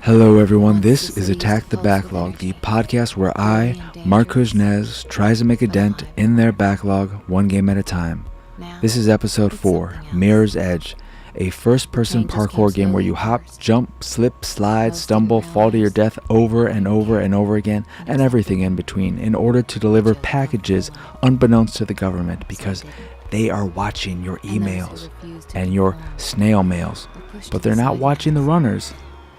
Hello everyone, this is Attack the Backlog, the podcast where I, Marc, tries to make a dent in their backlog one game at a time. This is episode 4, Mirror's Edge, a first-person parkour game where you hop, jump, slip, slide, stumble, fall to your death over and over and over again, and everything in between, in order to deliver packages unbeknownst to the government, because they are watching your emails and your snail mails, but they're not watching the runners,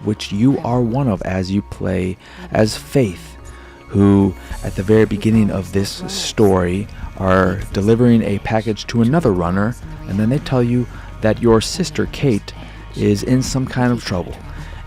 which you are one of as you play as Faith, who at the very beginning of this story are delivering a package to another runner, and then they tell you that your sister Kate is in some kind of trouble,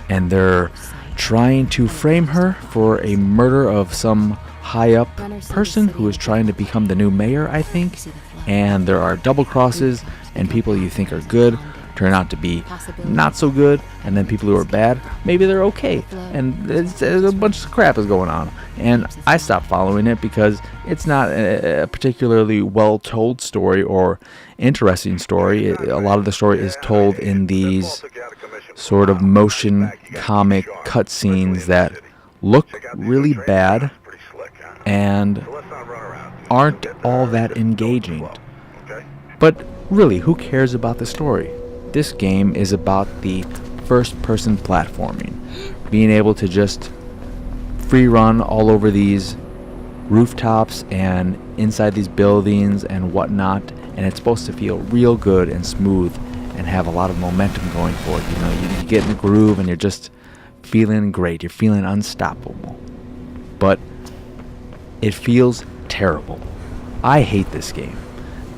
and they're trying to frame her for a murder of some high up person who is trying to become the new mayor, I think. And there are double crosses, and people you think are good turn out to be not so good, and then people who are bad, maybe they're okay, and there's a bunch of crap is going on. And I stopped following it because it's not a particularly well told story or interesting story. A lot of the story is told in these sort of motion comic cutscenes that look really bad and aren't all that engaging. But really, who cares about the story? This game is about the first-person platforming, being able to just free run all over these rooftops and inside these buildings and whatnot, and it's supposed to feel real good and smooth and have a lot of momentum going for it. You know, you get in the groove and you're just feeling great. You're feeling unstoppable. But it feels terrible. I hate this game.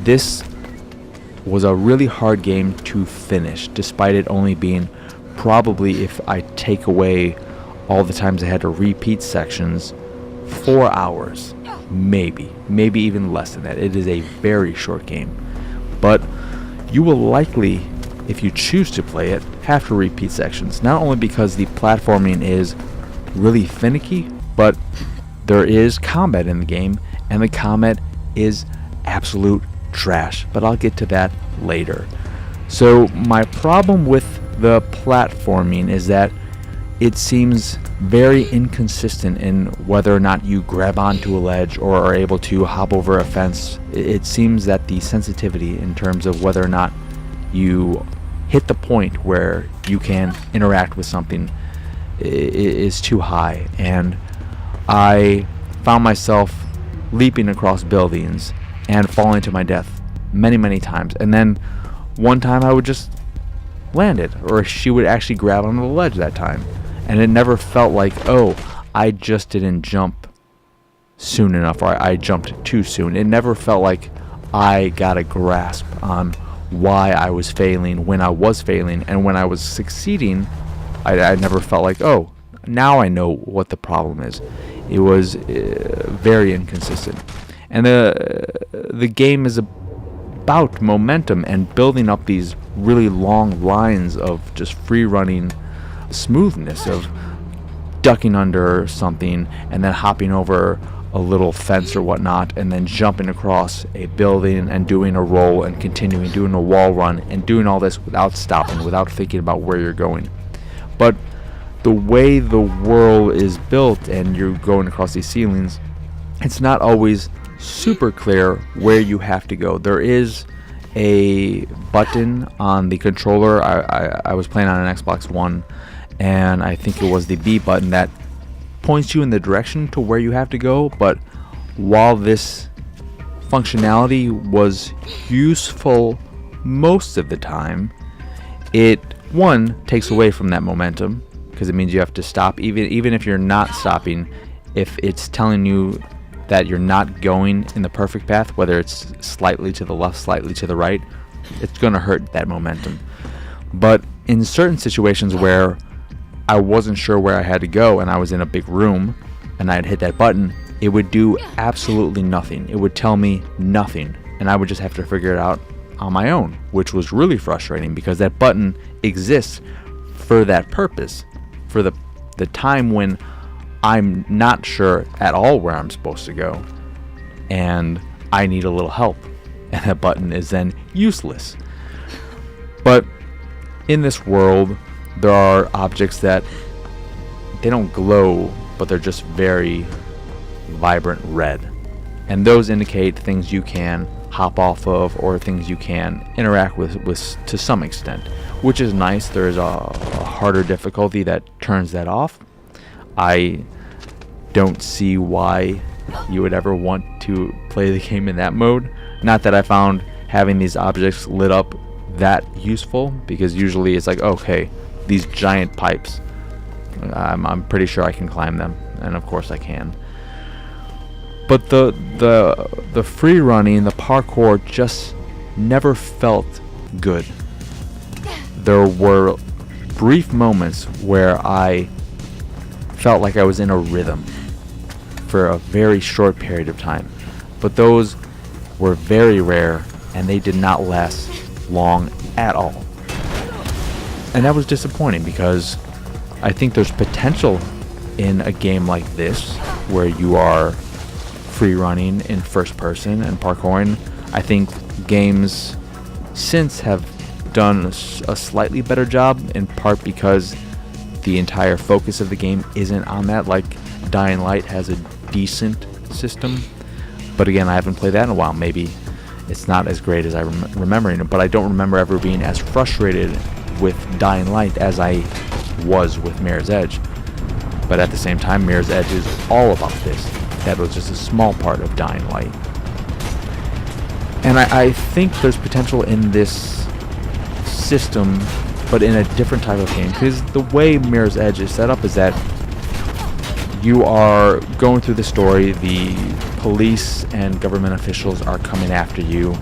This was a really hard game to finish, despite it only being probably, if I take away all the times I had to repeat sections, 4 hours, maybe even less than that. It is a very short game, but you will likely, if you choose to play it, have to repeat sections, not only because the platforming is really finicky, but there is combat in the game, and the combat is absolute trash, but I'll get to that later. So my problem with the platforming is that it seems very inconsistent in whether or not you grab onto a ledge or are able to hop over a fence. It seems that the sensitivity in terms of whether or not you hit the point where you can interact with something is too high, and I found myself leaping across buildings and falling to my death many times. And then one time I would just land it, or she would actually grab onto the ledge that time. And it never felt like, oh, I just didn't jump soon enough, or I jumped too soon. It never felt like I got a grasp on why I was failing when I was failing. And when I was succeeding, I never felt like, oh, now I know what the problem is. It was very inconsistent. And the game is about momentum and building up these really long lines of just free running smoothness, of ducking under something and then hopping over a little fence or whatnot, and then jumping across a building and doing a roll and continuing doing a wall run and doing all this without stopping, without thinking about where you're going. But the way the world is built and you're going across these ceilings, it's not always super clear where you have to go. There is a button on the controller. I was playing on an Xbox One, and I think it was the B button that points you in the direction to where you have to go. But while this functionality was useful most of the time, it takes away from that momentum, because it means you have to stop, even if you're not stopping. If it's telling you that you're not going in the perfect path, whether it's slightly to the left, slightly to the right, it's going to hurt that momentum. But in certain situations where I wasn't sure where I had to go and I was in a big room and I'd hit that button, it would do absolutely nothing. It would tell me nothing, and I would just have to figure it out on my own, which was really frustrating because that button exists for that purpose, for the time when I'm not sure at all where I'm supposed to go, and I need a little help, and that button is then useless. But in this world, there are objects that they don't glow, but they're just very vibrant red. And those indicate things you can hop off of or things you can interact with to some extent, which is nice. There is a harder difficulty that turns that off. I don't see why you would ever want to play the game in that mode. Not that I found having these objects lit up that useful, because usually it's like, okay, these giant pipes, I'm pretty sure I can climb them, and of course I can. But the free running, the parkour just never felt good. There were brief moments where I felt like I was in a rhythm for a very short period of time, but those were very rare and they did not last long at all. And that was disappointing, because I think there's potential in a game like this where you are free running in first person and parkouring. I think games since have done a slightly better job, in part because the entire focus of the game isn't on that. Like Dying Light has a decent system, but again, I haven't played that in a while. Maybe it's not as great as I remembering it, but I don't remember ever being as frustrated with Dying Light as I was with Mirror's Edge. But at the same time, Mirror's Edge is all about this. That was just a small part of Dying Light. And I think there's potential in this system, but in a different type of game, because the way Mirror's Edge is set up is that you are going through the story, the police and government officials are coming after you,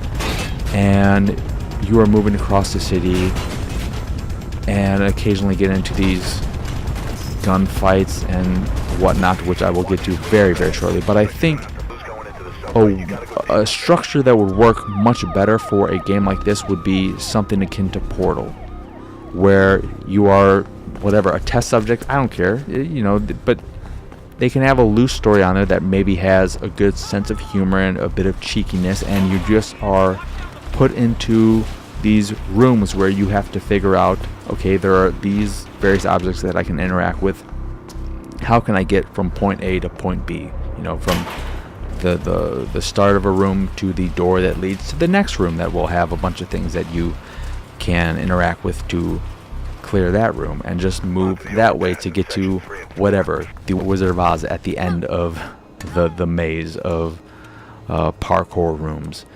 and you are moving across the city and occasionally get into these gunfights and whatnot, which I will get to very, very shortly. But I think a structure that would work much better for a game like this would be something akin to Portal, where you are whatever, a test subject, I don't care, but they can have a loose story on there that maybe has a good sense of humor and a bit of cheekiness, and you just are put into these rooms where you have to figure out, okay, there are these various objects that I can interact with. How can I get from point A to point B? From the start of a room to the door that leads to the next room that will have a bunch of things that you can interact with to clear that room, and just move that way to get to whatever, the Wizard of Oz at the end of the maze of parkour rooms.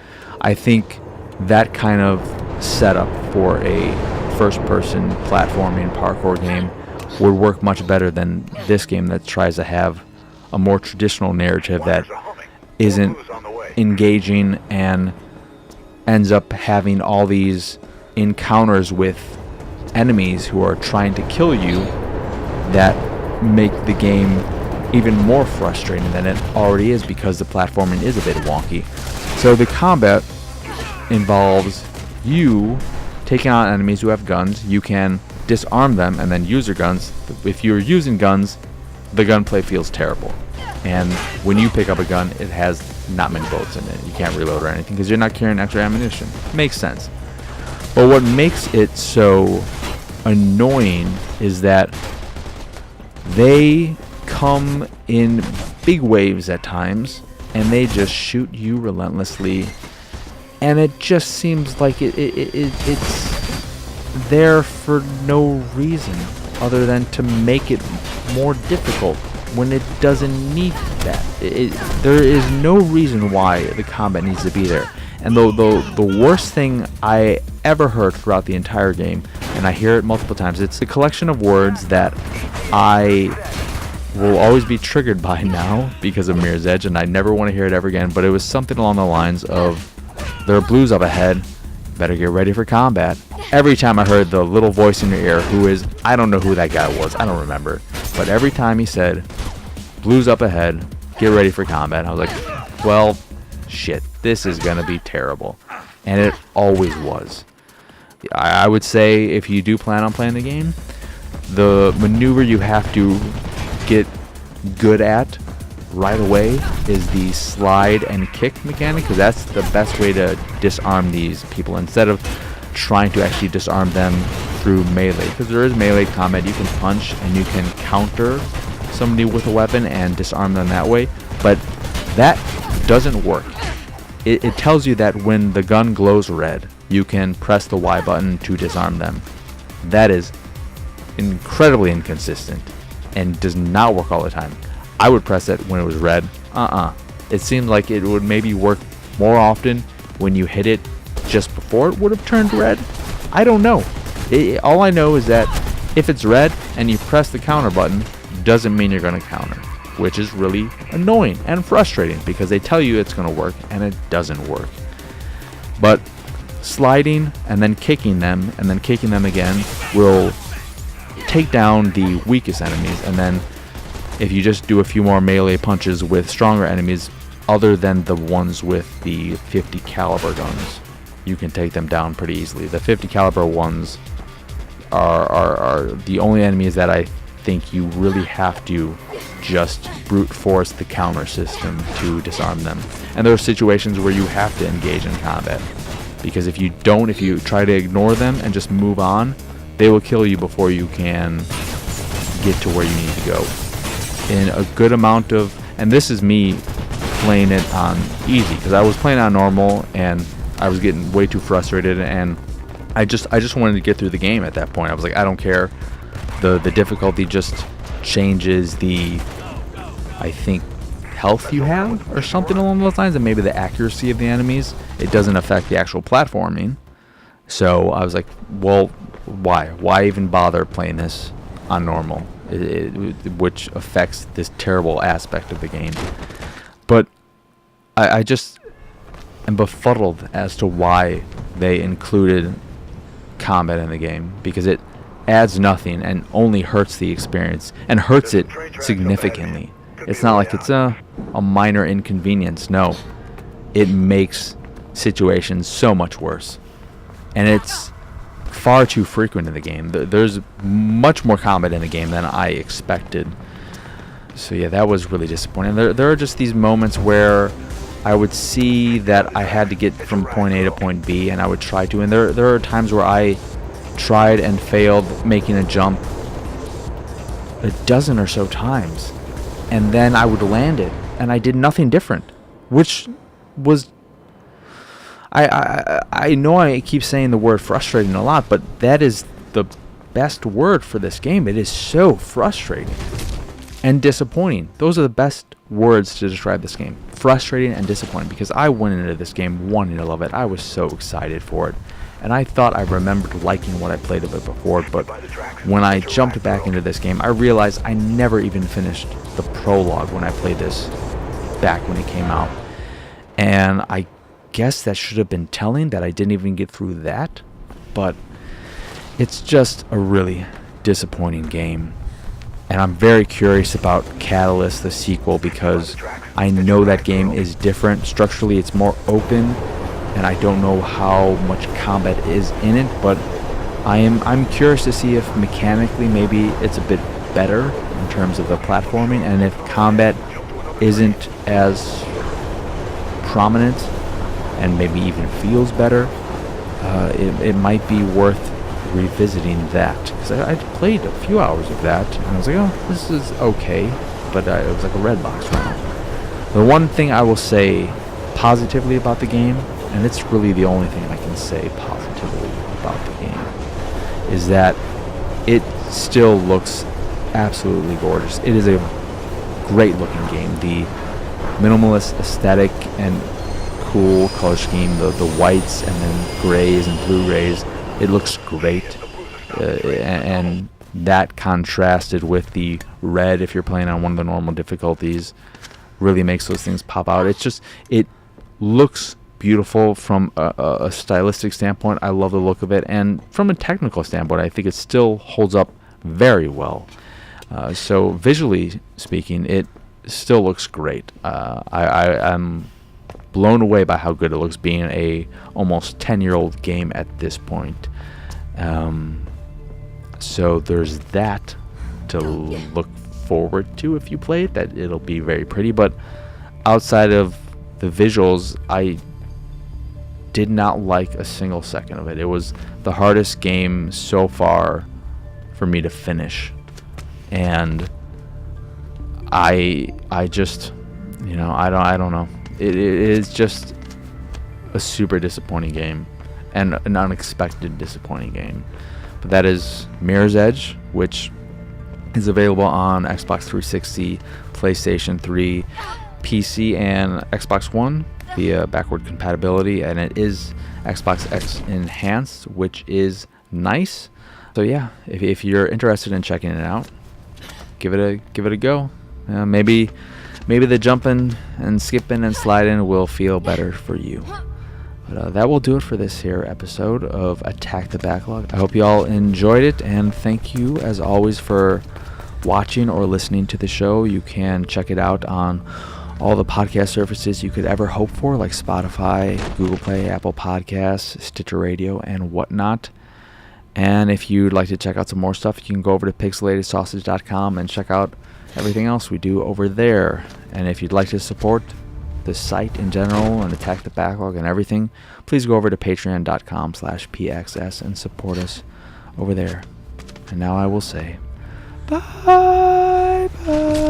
I think that kind of setup for a first-person platforming parkour game would work much better than this game that tries to have a more traditional narrative that isn't engaging and ends up having all these encounters with enemies who are trying to kill you that make the game even more frustrating than it already is, because the platforming is a bit wonky. So the combat involves you taking on enemies who have guns. You can disarm them and then use your guns. If you're using guns, the gunplay feels terrible, and when you pick up a gun, it has not many bullets in it. You can't reload or anything because you're not carrying extra ammunition. Makes sense. But what makes it so annoying is that they come in big waves at times, and they just shoot you relentlessly, and it just seems like it's there for no reason other than to make it more difficult when it doesn't need that. There is no reason why the combat needs to be there. And the worst thing I ever heard throughout the entire game, and I hear it multiple times, it's a collection of words that I will always be triggered by now because of Mirror's Edge, and I never want to hear it ever again. But it was something along the lines of, there are blues up ahead, better get ready for combat. Every time I heard the little voice in your ear, who is, I don't know who that guy was, I don't remember, but every time he said, blues up ahead, get ready for combat, I was like, well, shit, this is gonna be terrible. And it always was. I would say, if you do plan on playing the game, the maneuver you have to get good at right away is the slide and kick mechanic, because that's the best way to disarm these people. Instead of trying to actually disarm them through melee, because there is melee combat. You can punch and you can counter somebody with a weapon and disarm them that way, but that doesn't work. It tells you that when the gun glows red, you can press the Y button to disarm them. That is incredibly inconsistent and does not work all the time. I would press it when it was red. It seemed like it would maybe work more often when you hit it just before it would have turned red. I don't know. All I know is that if it's red and you press the counter button, doesn't mean you're going to counter, which is really annoying and frustrating because they tell you it's going to work and it doesn't work. But sliding and then kicking them and then kicking them again will take down the weakest enemies, and then if you just do a few more melee punches with stronger enemies other than the ones with the 50 caliber guns, you can take them down pretty easily. The 50 caliber ones are the only enemies that I think you really have to just brute force the counter system to disarm them. And there are situations where you have to engage in combat, because if you try to ignore them and just move on, they will kill you before you can get to where you need to go. In a good amount of, and this is me playing it on easy, because I was playing on normal and I was getting way too frustrated, and I just wanted to get through the game at that point. I was like, I don't care. The difficulty just changes the, I think, health you have or something along those lines, and maybe the accuracy of the enemies. It doesn't affect the actual platforming. So I was like, well, why even bother playing this on normal, which affects this terrible aspect of the game. But I just am befuddled as to why they included combat in the game, because it adds nothing and only hurts the experience, and hurts it significantly. It's not like it's a minor inconvenience. No, it makes situations so much worse, and it's far too frequent in the game. There's much more combat in the game than I expected. So yeah, that was really disappointing. There are just these moments where I would see that I had to get from point A to point B, and I would try to, and there are times where I tried and failed making a jump a dozen or so times, and then I would land it and I did nothing different, which was, I know I keep saying the word frustrating a lot, but that is the best word for this game. It is so frustrating and disappointing. Those are the best words to describe this game. Frustrating and disappointing, because I went into this game wanting to love it. I was so excited for it, and I thought I remembered liking what I played of it before, but when I jumped back into this game, I realized I never even finished the prologue when I played this back when it came out. And I guess that should have been telling that I didn't even get through that, but it's just a really disappointing game. And I'm very curious about Catalyst, the sequel, because I know that game is different. Structurally, it's more open, and I don't know how much combat is in it, but I'm curious to see if mechanically maybe it's a bit better in terms of the platforming, and if combat isn't as prominent and maybe even feels better, it might be worth revisiting that, because I played a few hours of that and I was like, oh, this is okay, but it was like a red box run. The one thing I will say positively about the game, and it's really the only thing I can say positively about the game, is that it still looks absolutely gorgeous. It is a great looking game. The minimalist aesthetic and cool color scheme, the whites and then grays and blue rays, it looks great, and that contrasted with the red, if you're playing on one of the normal difficulties, really makes those things pop out. It looks beautiful from a stylistic standpoint. I love the look of it, and from a technical standpoint, I think it still holds up very well. So visually speaking, it still looks great. I'm blown away by how good it looks, being a almost 10-year-old game at this point. So there's that to look forward to if you play it, that it'll be very pretty. But outside of the visuals, I did not like a single second of it. It was the hardest game so far for me to finish, and I just, I don't know. It is just a super disappointing game, and an unexpected disappointing game. But that is Mirror's Edge, which is available on Xbox 360, PlayStation 3, PC, and Xbox One via backward compatibility, and it is Xbox X enhanced, which is nice. So yeah, if you're interested in checking it out, give it a go. Maybe the jumping and skipping and sliding will feel better for you. But that will do it for this here episode of Attack the Backlog. I hope you all enjoyed it, and thank you as always for watching or listening to the show. You can check it out on all the podcast services you could ever hope for, like Spotify, Google Play, Apple Podcasts, Stitcher Radio, and whatnot. And if you'd like to check out some more stuff, you can go over to pixelatedsausage.com and check out everything else we do over there. And if you'd like to support the site in general and Attack the Backlog and everything, please go over to patreon.com/pxs and support us over there. And now I will say bye bye.